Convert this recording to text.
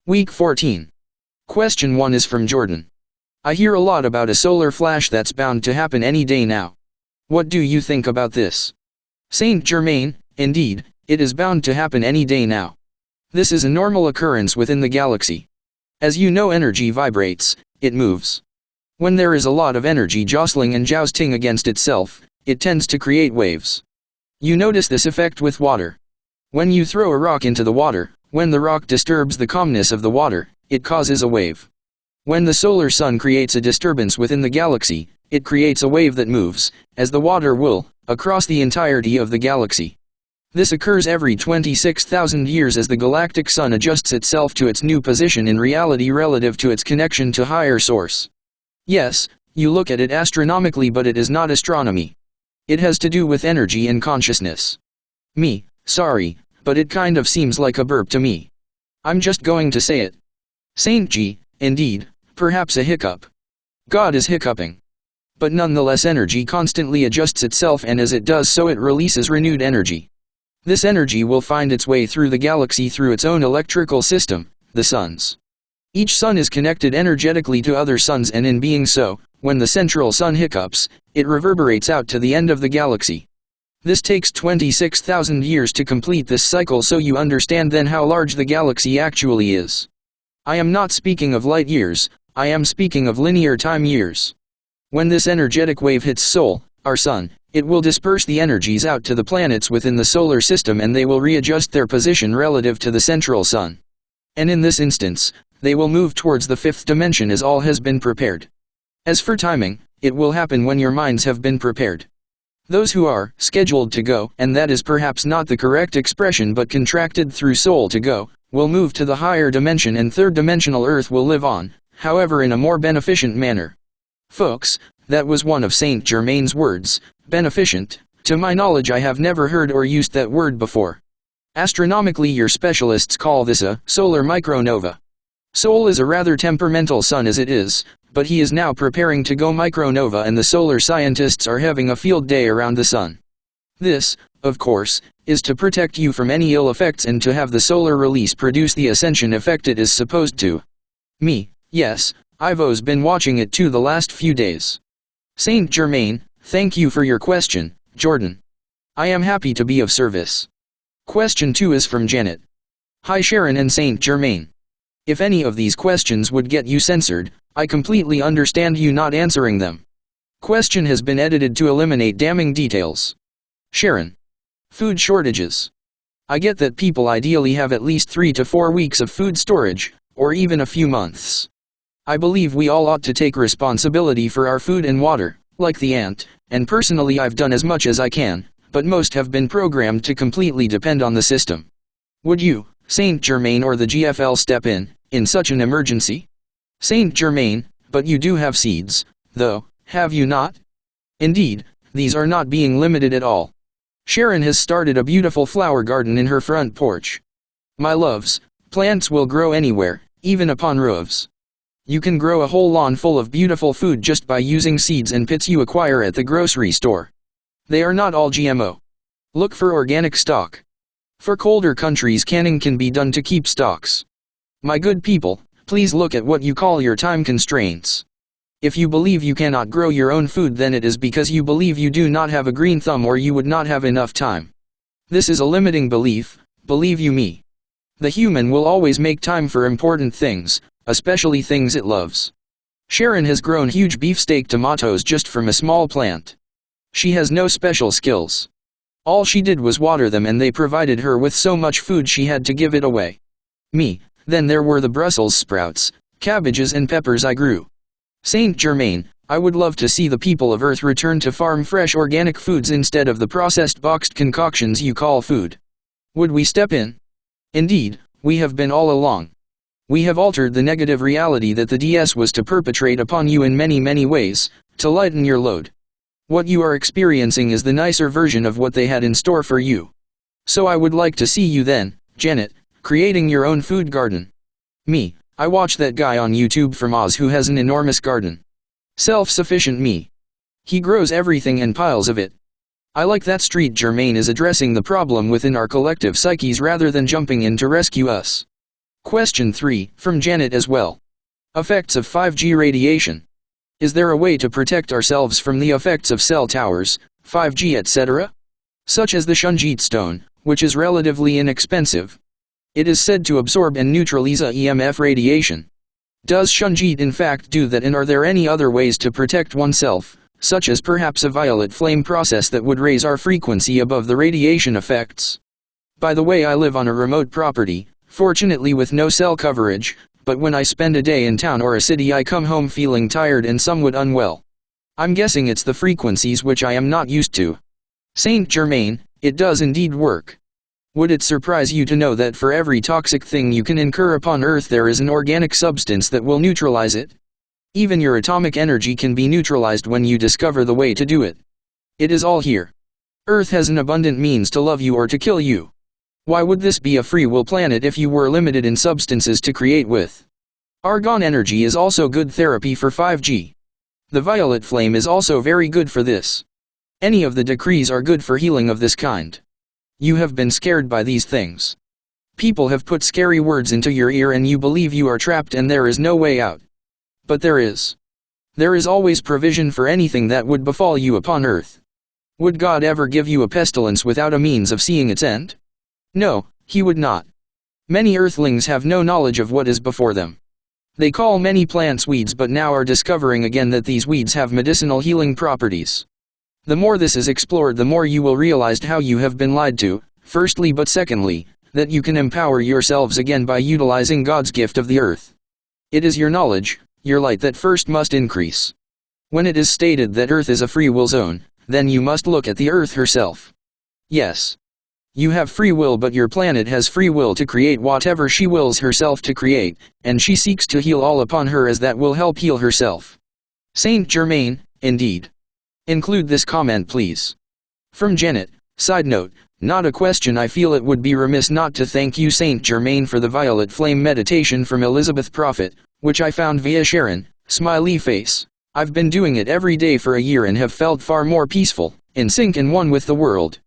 Week 14. Question 1 is from Jordan. I hear a lot about a solar flash that's bound to happen any day now. What do you think about this? Saint Germain, indeed, it is bound to happen any day now. This is a normal occurrence within the galaxy. As you know, energy vibrates, it moves. When there is a lot of energy jostling and jousting against itself, it tends to create waves. You notice this effect with water. When you throw a rock into the water, when the rock disturbs the calmness of the water, it causes a wave. When the solar sun creates a disturbance within the galaxy, it creates a wave that moves, as the water will, across the entirety of the galaxy. This occurs every 26,000 years as the galactic sun adjusts itself to its new position in reality relative to its connection to higher source. Yes, you look at it astronomically, but it is not astronomy. It has to do with energy and consciousness. Sorry, but it kind of seems like a burp to me. I'm just going to say it. Saint G, indeed, perhaps a hiccup. God is hiccuping. But nonetheless, energy constantly adjusts itself, and as it does so, it releases renewed energy. This energy will find its way through the galaxy through its own electrical system, the suns. Each sun is connected energetically to other suns, and in being so, when the central sun hiccups, it reverberates out to the end of the galaxy. This takes 26,000 years to complete this cycle, so you understand then how large the galaxy actually is. I am not speaking of light years, I am speaking of linear time years. When this energetic wave hits Sol, our sun, it will disperse the energies out to the planets within the solar system, and they will readjust their position relative to the central sun. And in this instance, they will move towards the fifth dimension as all has been prepared. As for timing, it will happen when your minds have been prepared. Those who are scheduled to go, and that is perhaps not the correct expression but contracted through soul to go, will move to the higher dimension, and third-dimensional Earth will live on, however in a more beneficent manner. Folks, that was one of Saint Germain's words, beneficent. To my knowledge, I have never heard or used that word before. Astronomically, your specialists call this a solar micronova. Sol is a rather temperamental sun as it is, but he is now preparing to go micronova, and the solar scientists are having a field day around the sun. This, of course, is to protect you from any ill effects and to have the solar release produce the ascension effect it is supposed to. Yes, Ivo's been watching it too the last few days. Saint Germain, thank you for your question, Jordan. I am happy to be of service. Question 2 is from Janet. Hi Sharon and Saint Germain. If any of these questions would get you censored, I completely understand you not answering them. Question has been edited to eliminate damning details. Sharon. Food shortages. I get that people ideally have at least 3 to 4 weeks of food storage, or even a few months. I believe we all ought to take responsibility for our food and water, like the ant, and personally I've done as much as I can, but most have been programmed to completely depend on the system. Would you, Saint Germain or the GFL step in such an emergency? Saint Germain, but you do have seeds, though, have you not? Indeed, these are not being limited at all. Sharon has started a beautiful flower garden in her front porch. My loves, plants will grow anywhere, even upon roofs. You can grow a whole lawn full of beautiful food just by using seeds and pits you acquire at the grocery store. They are not all GMO. Look for organic stock. For colder countries, canning can be done to keep stocks. My good people, please look at what you call your time constraints. If you believe you cannot grow your own food, then it is because you believe you do not have a green thumb, or you would not have enough time. This is a limiting belief, believe you me. The human will always make time for important things, especially things it loves. Sharon has grown huge beefsteak tomatoes just from a small plant. She has no special skills. All she did was water them, and they provided her with so much food she had to give it away. Then there were the Brussels sprouts, cabbages and peppers I grew. Saint Germain, I would love to see the people of Earth return to farm fresh organic foods instead of the processed boxed concoctions you call food. Would we step in? Indeed, we have been all along. We have altered the negative reality that the DS was to perpetrate upon you in many ways, to lighten your load. What you are experiencing is the nicer version of what they had in store for you. So I would like to see you then, Janet, creating your own food garden. I watch that guy on YouTube from Oz who has an enormous garden. Self-sufficient me. He grows everything and piles of it. I like that Street Germain is addressing the problem within our collective psyches rather than jumping in to rescue us. Question 3, from Janet as well. Effects of 5G radiation. Is there a way to protect ourselves from the effects of cell towers, 5G etc.? Such as the Shunjit stone, which is relatively inexpensive. It is said to absorb and neutralize EMF radiation. Does Shunjit in fact do that, and are there any other ways to protect oneself, such as perhaps a violet flame process that would raise our frequency above the radiation effects? By the way, I live on a remote property, fortunately with no cell coverage, but when I spend a day in town or a city I come home feeling tired and somewhat unwell. I'm guessing it's the frequencies which I am not used to. Saint Germain, it does indeed work. Would it surprise you to know that for every toxic thing you can incur upon Earth there is an organic substance that will neutralize it? Even your atomic energy can be neutralized when you discover the way to do it. It is all here. Earth has an abundant means to love you or to kill you. Why would this be a free will planet if you were limited in substances to create with? Argon energy is also good therapy for 5G. The violet flame is also very good for this. Any of the decrees are good for healing of this kind. You have been scared by these things. People have put scary words into your ear and you believe you are trapped and there is no way out. But there is. There is always provision for anything that would befall you upon earth. Would God ever give you a pestilence without a means of seeing its end? No, he would not. Many earthlings have no knowledge of what is before them. They call many plants weeds, but now are discovering again that these weeds have medicinal healing properties. The more this is explored, the more you will realize how you have been lied to, firstly, but secondly, that you can empower yourselves again by utilizing God's gift of the earth. It is your knowledge, your light, that first must increase. When it is stated that Earth is a free will zone, then you must look at the Earth herself. Yes. You have free will, but your planet has free will to create whatever she wills herself to create, and she seeks to heal all upon her as that will help heal herself. Saint Germain, indeed. Include this comment please. From Janet, side note, not a question. I feel it would be remiss not to thank you Saint Germain for the violet flame meditation from Elizabeth Prophet, which I found via Sharon, smiley face. I've been doing it every day for a year and have felt far more peaceful, in sync and one with the world.